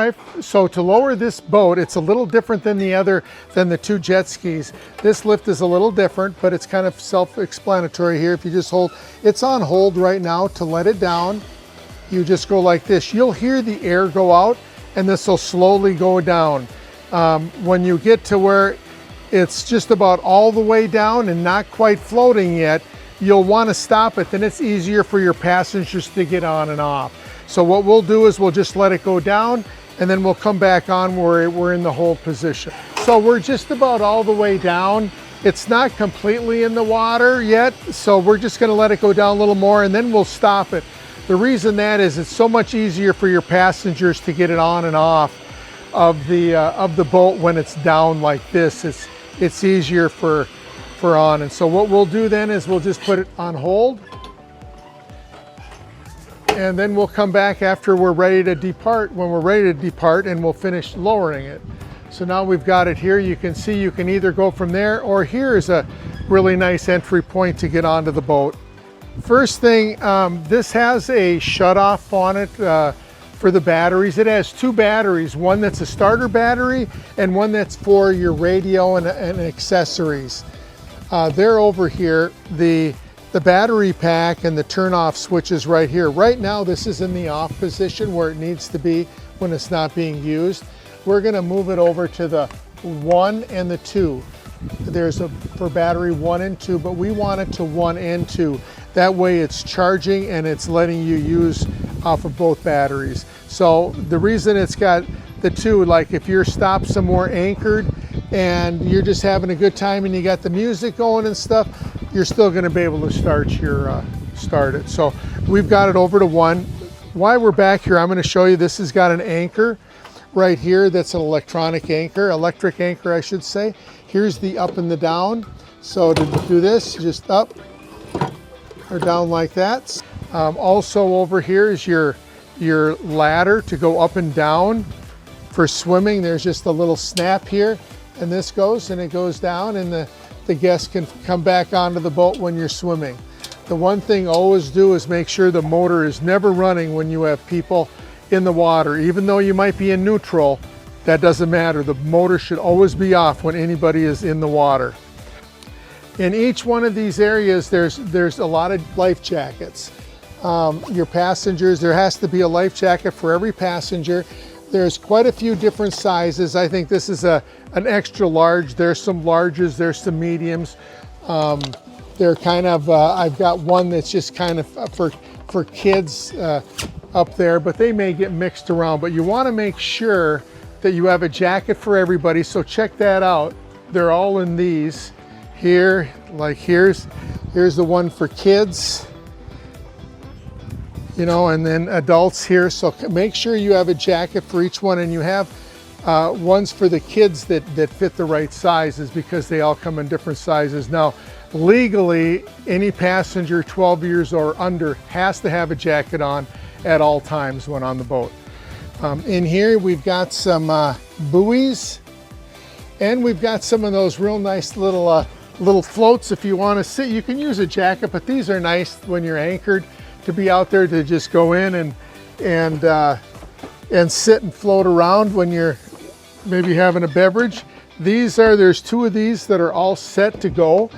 right, so to lower this boat, it's a little different than the two jet skis. This lift is a little different, but it's kind of self-explanatory here. If you just hold, it's on hold right now. To let it down, you just go like this. You'll hear the air go out, and this will slowly go down. When you get to where it's just about all the way down and not quite floating yet, you'll want to stop it. Then it's easier for your passengers to get on and off. So what we'll do is we'll just let it go down, and then we'll come back on where we're in the hold position. So we're just about all the way down. It's not completely in the water yet, so we're just going to let it go down a little more, and then we'll stop it. The reason that is, it's so much easier for your passengers to get it on and off of the boat when it's down like this. It's easier for on. And so what we'll do then is we'll just put it on hold, and then we'll come back after we're ready to depart, when we're ready to depart, and we'll finish lowering it. So now we've got it here. You can see you can either go from there, or here is a really nice entry point to get onto the boat. First thing, this has a shut-off on it for the batteries. It has two batteries, one that's a starter battery and one that's for your radio and accessories. They're over here. The battery pack and the turn-off switch is right here. Right now, this is in the off position where it needs to be when it's not being used. We're gonna move it over to the 1 and the 2. There's for battery 1 and 2, but we want it to 1 and 2. That way it's charging and it's letting you use off of both batteries. So the reason it's got the 2, like if you're stopped somewhere anchored and you're just having a good time and you got the music going and stuff, you're still going to be able to start it. So we've got it over to 1. While we're back here, I'm going to show you, this has got an anchor right here. That's an electric anchor, I should say. Here's the up and the down. So to do this, just up or down like that. Also over here is your ladder to go up and down for swimming. There's just a little snap here, and this goes and it goes down, and the guests can come back onto the boat when you're swimming. The one thing always do is make sure the motor is never running when you have people in the water. Even though you might be in neutral, that doesn't matter. The motor should always be off when anybody is in the water. In each one of these areas, there's a lot of life jackets. Your passengers, there has to be a life jacket for every passenger. There's quite a few different sizes. I think this is an extra large. There's some larges, there's some mediums. They're kind of, I've got one that's just kind of for kids up there, but they may get mixed around. But you want to make sure that you have a jacket for everybody. So check that out. They're all in these. Here, like here's the one for kids, you know, and then adults here. So make sure you have a jacket for each one, and you have ones for the kids that fit the right sizes, because they all come in different sizes. Now, legally, any passenger 12 years or under has to have a jacket on at all times when on the boat. In here, we've got some buoys, and we've got some of those real nice little floats. If you want to sit, you can use a jacket, but these are nice when you're anchored to be out there, to just go in and sit and float around when you're maybe having a beverage. There's 2 of these that are all set to go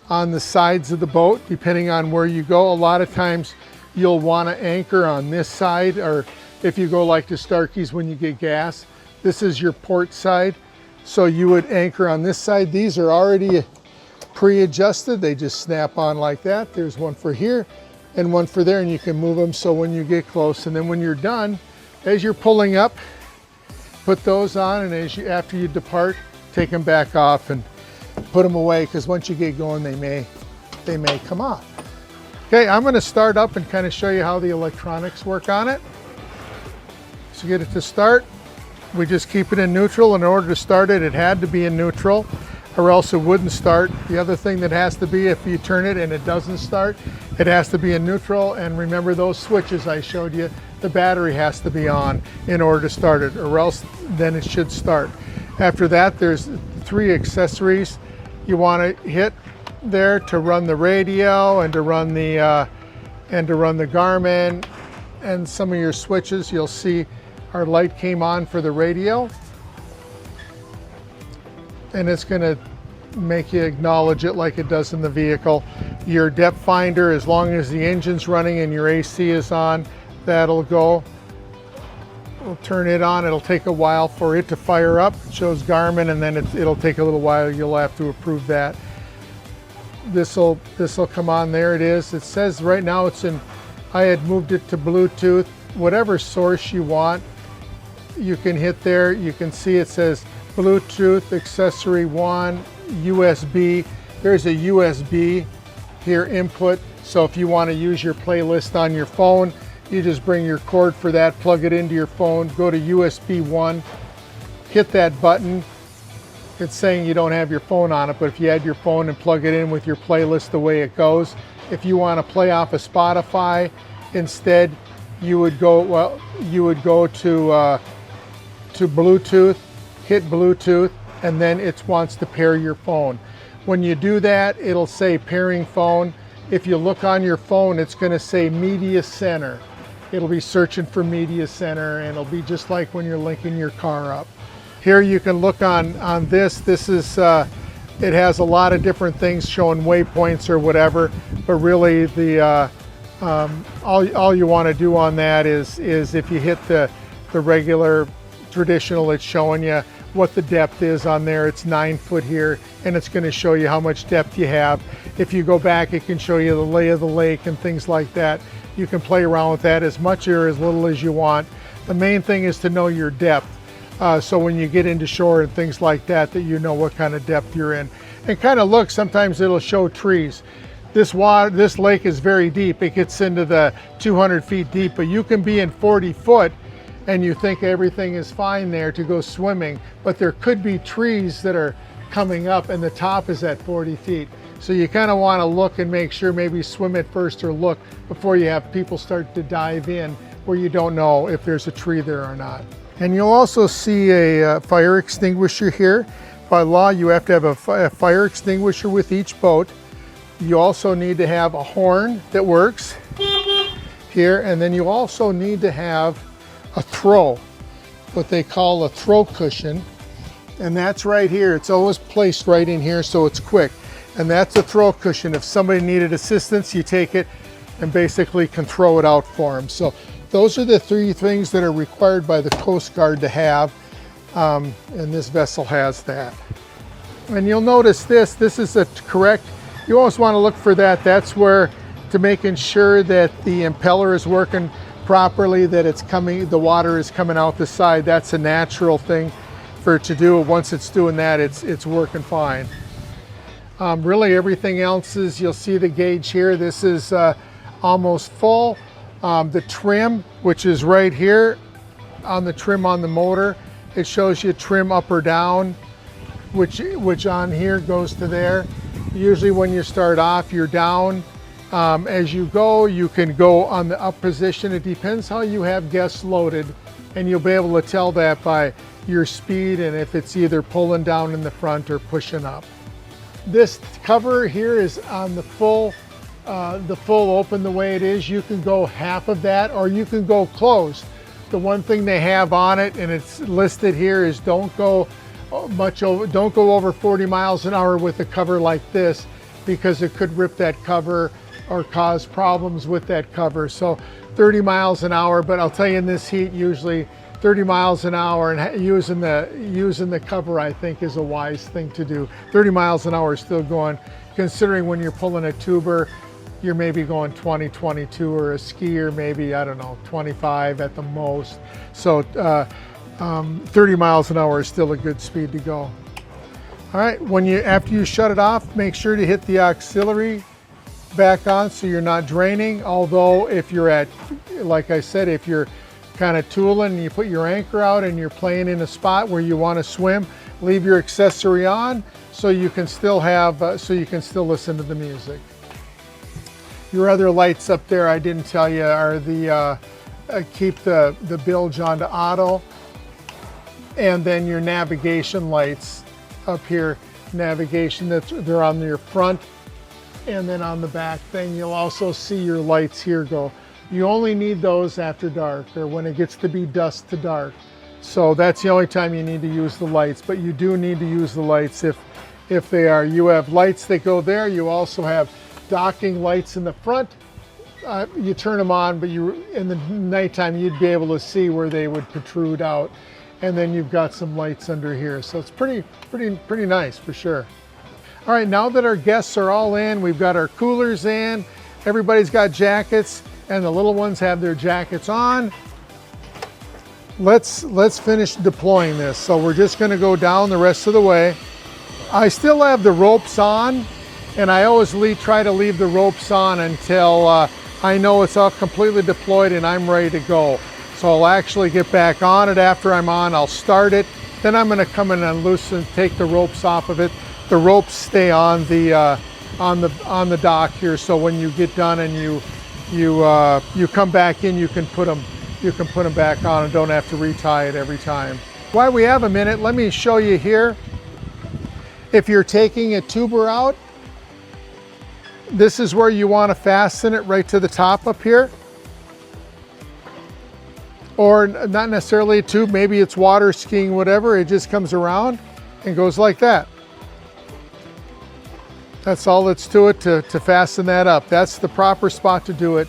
on the sides of the boat, depending on where you go. A lot of times you'll want to anchor on this side, or if you go like to Starkey's when you get gas, this is your port side. So you would anchor on this side. These are already pre-adjusted. They just snap on like that. There's one for here and one for there, and you can move them so when you get close. And then when you're done, as you're pulling up, put those on, and after you depart, take them back off and put them away, because once you get going, they may come off. Okay, I'm going to start up and kind of show you how the electronics work on it. So get it to start. We just keep it in neutral. In order to start it, it had to be in neutral, or else it wouldn't start. The other thing that has to be, if you turn it and it doesn't start, it has to be in neutral. And remember those switches I showed you, the battery has to be on in order to start it, or else then it should start. After that, there's 3 accessories you want to hit there to run the radio and to run the Garmin and some of your switches, you'll see our light came on for the radio. And it's going to make you acknowledge it like it does in the vehicle. Your depth finder, as long as the engine's running and your AC is on, that'll go. We'll turn it on. It'll take a while for it to fire up. It shows Garmin, and then it'll take a little while. You'll have to approve that. This'll come on. There it is. It says right now it's in, I had moved it to Bluetooth. Whatever source you want, you can hit there. You can see it says Bluetooth, accessory 1, USB. There's a USB here, input. So if you want to use your playlist on your phone, you just bring your cord for that, plug it into your phone, go to USB 1, hit that button. It's saying you don't have your phone on it, but if you had your phone and plug it in with your playlist the way it goes, if you want to play off of Spotify instead, you would go to Bluetooth, hit Bluetooth, and then it wants to pair your phone. When you do that, it'll say pairing phone. If you look on your phone, it's going to say Media Center. It'll be searching for Media Center, and it'll be just like when you're linking your car up. Here you can look on this. This is, it has a lot of different things showing waypoints or whatever, but really the all you want to do on that is if you hit the regular traditional, it's showing you what the depth is on there. It's 9 foot here, and it's going to show you how much depth you have. If you go back, it can show you the lay of the lake and things like that. You can play around with that as much or as little as you want. The main thing is to know your depth. So when you get into shore and things like that, that you know what kind of depth you're in. And kind of look, sometimes it'll show trees. This lake is very deep. It gets into the 200 feet deep, but you can be in 40 foot and you think everything is fine there to go swimming, but there could be trees that are coming up and the top is at 40 feet. So you kind of want to look and make sure, maybe swim it first or look before you have people start to dive in where you don't know if there's a tree there or not. And you'll also see a fire extinguisher here. By law, you have to have a fire extinguisher with each boat. You also need to have a horn that works here, and then you also need to have a throw, what they call a throw cushion, and that's right here. It's always placed right in here so it's quick, and that's a throw cushion. If somebody needed assistance, you take it and basically can throw it out for them. So those are the 3 things that are required by the Coast Guard to have, and this vessel has that. And you'll notice this is a correct, you always want to look for that. That's where, to making sure that the impeller is working properly, that it's coming, the water is coming out the side. That's a natural thing for it to do. Once it's doing that, it's working fine. Really everything else is, you'll see the gauge here. This is almost full. The trim, which is right here on the trim on the motor, it shows you trim up or down, which on here goes to there. Usually when you start off, you're down. As you go, you can go on the up position. It depends how you have guests loaded, and you'll be able to tell that by your speed and if it's either pulling down in the front or pushing up. This cover here is on the full open the way it is. You can go half of that or you can go closed. The one thing they have on it, and it's listed here, is don't go over 40 miles an hour with a cover like this, because it could rip that cover or cause problems with that cover. So 30 miles an hour, but I'll tell you, in this heat, usually 30 miles an hour and using the cover, I think, is a wise thing to do. 30 miles an hour is still going, considering when you're pulling a tuber, you're maybe going 20, 22, or a skier maybe, I don't know, 25 at the most. So 30 miles an hour is still a good speed to go. All right, after you shut it off, make sure to hit the auxiliary back on so you're not draining. Although if you're like I said, if you're kind of tooling and you put your anchor out and you're playing in a spot where you want to swim, leave your accessory on so you can still have, so you can still listen to the music. Your other lights up there, I didn't tell you, are the keep the bilge onto auto, and then your navigation lights up here, navigation, they're on your front and then on the back thing. You'll also see your lights here go You only need those after dark or when it gets to be dusk to dark. So that's the only time you need to use the lights, but you do need to use the lights if they are. You have lights that go there. You also have docking lights in the front. You turn them on, but in the nighttime you'd be able to see where they would protrude out. And then you've got some lights under here. So it's pretty nice for sure. All right, now that our guests are all in, we've got our coolers in, everybody's got jackets, and the little ones have their jackets on. Let's finish deploying this. So we're just gonna go down the rest of the way. I still have the ropes on, and I always try to leave the ropes on until I know it's all completely deployed and I'm ready to go. So I'll actually get back on it after I'm on, I'll start it, then I'm gonna come in and loosen, take the ropes off of it. The ropes stay on the dock here, so when you get done and you come back in, you can put them back on and don't have to retie it every time. While we have a minute, let me show you here. If you're taking a tuber out, this is where you want to fasten it, right to the top up here. Or not necessarily a tube, maybe it's water skiing, whatever. It just comes around and goes like that. That's all that's to it to fasten that up. That's the proper spot to do it.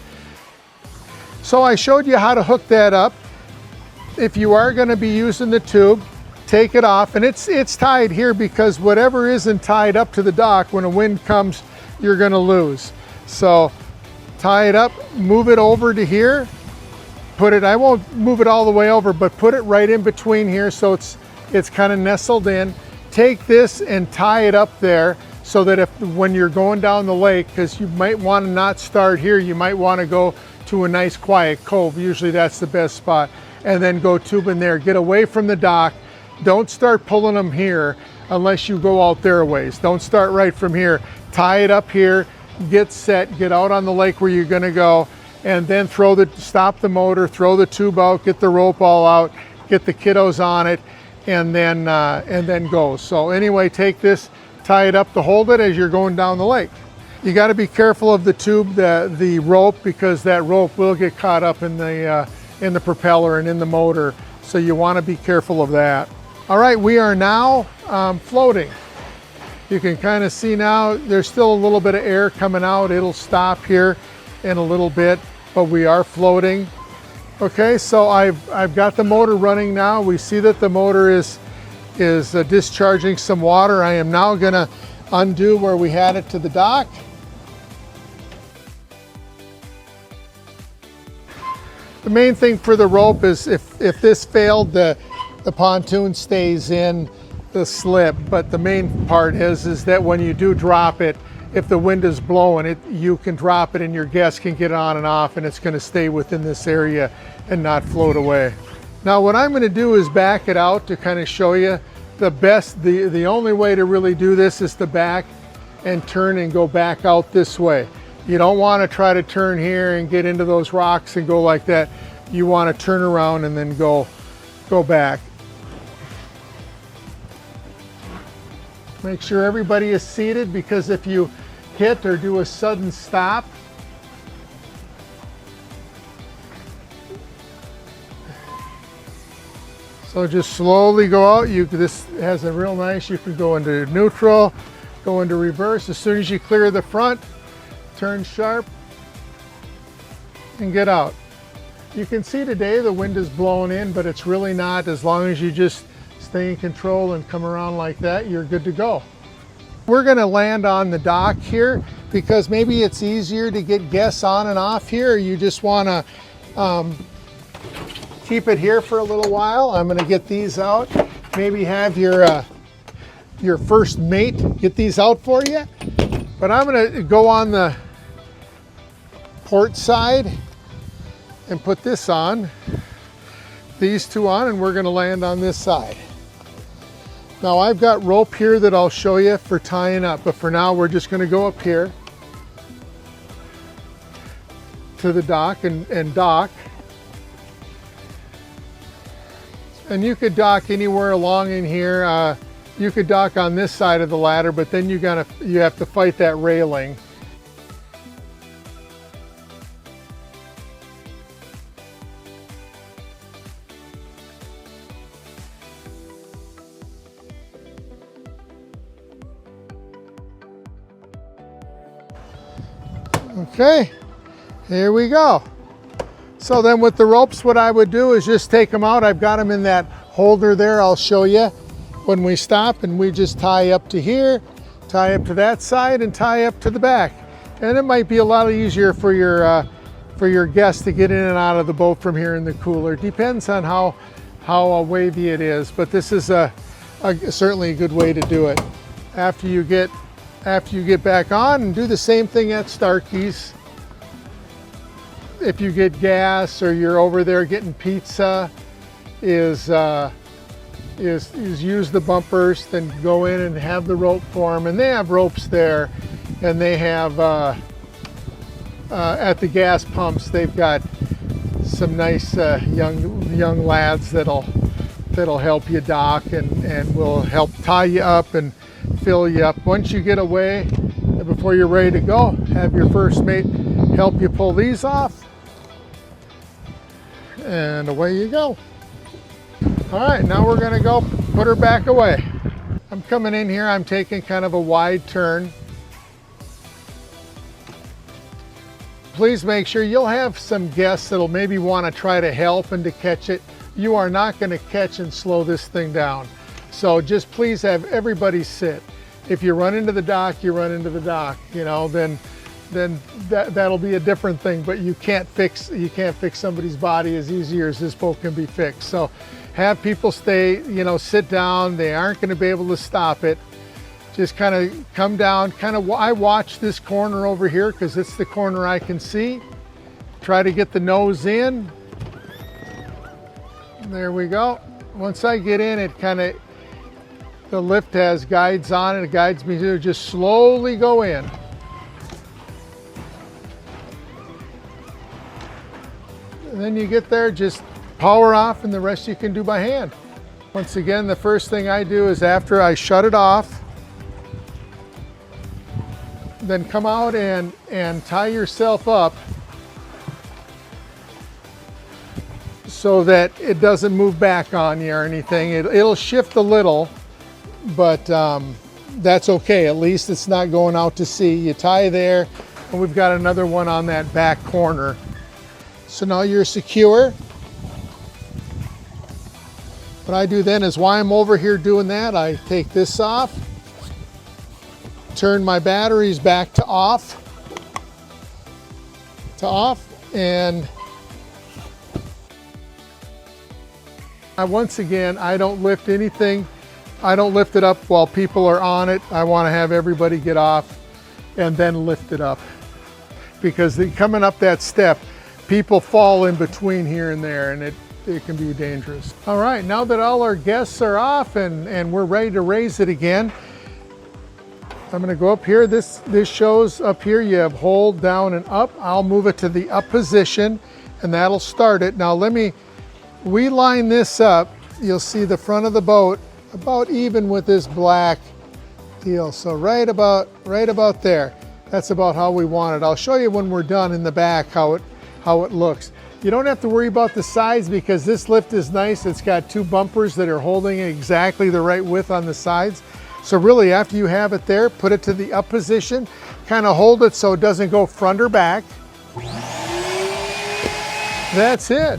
So I showed you how to hook that up. If you are going to be using the tube, take it off, and it's tied here because whatever isn't tied up to the dock, when a wind comes, you're going to lose. So tie it up, move it over to here, put it, I won't move it all the way over, but put it right in between here so it's kind of nestled in. Take this and tie it up there so that when you're going down the lake, because you might want to not start here, you might want to go to a nice quiet cove. Usually that's the best spot. And then go tubing there. Get away from the dock. Don't start pulling them here unless you go out there a ways. Don't start right from here. Tie it up here, get set, get out on the lake where you're gonna go, and then stop the motor, throw the tube out, get the rope all out, get the kiddos on it, and then go. So anyway, take this, tie it up to hold it as you're going down the lake. You got to be careful of the tube, the rope, because that rope will get caught up in the propeller and in the motor. So you want to be careful of that. All right, we are now floating. You can kind of see now there's still a little bit of air coming out. It'll stop here in a little bit, but we are floating. Okay, so I've got the motor running now. We see that the motor is discharging some water. I am now gonna undo where we had it to the dock. The main thing for the rope is if this failed, the pontoon stays in the slip, but the main part is that when you do drop it, if the wind is blowing, you can drop it and your guest can get on and off, and it's gonna stay within this area and not float away. Now what I'm gonna do is back it out to kind of show you the only way to really do this is to back and turn and go back out this way. You don't want to try to turn here and get into those rocks and go like that. You want to turn around and then go back. Make sure everybody is seated, because if you hit or do a sudden stop, so just slowly go out. This has a real nice, you can go into neutral, go into reverse. As soon as you clear the front, turn sharp and get out. You can see today the wind is blowing in, but it's really not. As long as you just stay in control and come around like that, you're good to go. We're gonna land on the dock here because maybe it's easier to get guests on and off here. Or you just wanna keep it here for a little while. I'm gonna get these out. Maybe have your first mate get these out for you. But I'm gonna go on the port side and put this on, these two on, and we're gonna land on this side. Now I've got rope here that I'll show you for tying up, but for now we're just gonna go up here to the dock and dock. And you could dock anywhere along in here. You could dock on this side of the ladder, but then you have to fight that railing. Okay, here we go. So then with the ropes, what I would do is just take them out. I've got them in that holder there. I'll show you when we stop, and we just tie up to here, tie up to that side, and tie up to the back. And it might be a lot easier for your guests to get in and out of the boat from here in the cooler. Depends on how wavy it is, but this is certainly a good way to do it. After you get back on, and do the same thing at Starkey's. If you get gas or you're over there getting pizza, is use the bumpers, then go in and have the rope for them. And they have ropes there, and they have at the gas pumps, they've got some nice young lads that'll help you dock and will help tie you up and fill you up. Once you get away, before you're ready to go, have your first mate help you pull these off, and away you go. All right, now we're gonna go put her back away. I'm coming in here, I'm taking kind of a wide turn. Please make sure you'll have some guests that'll maybe want to try to help and to catch it. You are not going to catch and slow this thing down. So just please have everybody sit. If you run into the dock, you run into the dock, you know, then that'll be a different thing, but you can't fix somebody's body as easy as this boat can be fixed. So have people stay, you know, sit down. They aren't going to be able to stop it. Just kind of come down, I watch this corner over here because it's the corner I can see. Try to get the nose in. There we go. Once I get in, the lift has guides on it. It guides me to just slowly go in. And then you get there, just power off, and the rest you can do by hand. Once again, the first thing I do is after I shut it off, then come out and tie yourself up so that it doesn't move back on you or anything. It'll shift a little, but that's okay. At least it's not going out to sea. You tie there, and we've got another one on that back corner. So now you're secure. What I do then is while I'm over here doing that, I take this off, turn my batteries back to off, and once again, I don't lift anything. I don't lift it up while people are on it. I want to have everybody get off and then lift it up, because coming up that step, people fall in between here and there, and it can be dangerous. All right, now that all our guests are off and we're ready to raise it again, I'm going to go up here. This shows up here you have hold, down, and up. I'll move it to the up position, and that'll start it. Now we line this up. You'll see the front of the boat about even with this black deal. So right about there. That's about how we want it. I'll show you when we're done in the back how it looks. You don't have to worry about the sides because this lift is nice. It's got two bumpers that are holding exactly the right width on the sides. So really, after you have it there, put it to the up position, kind of hold it so it doesn't go front or back. That's it.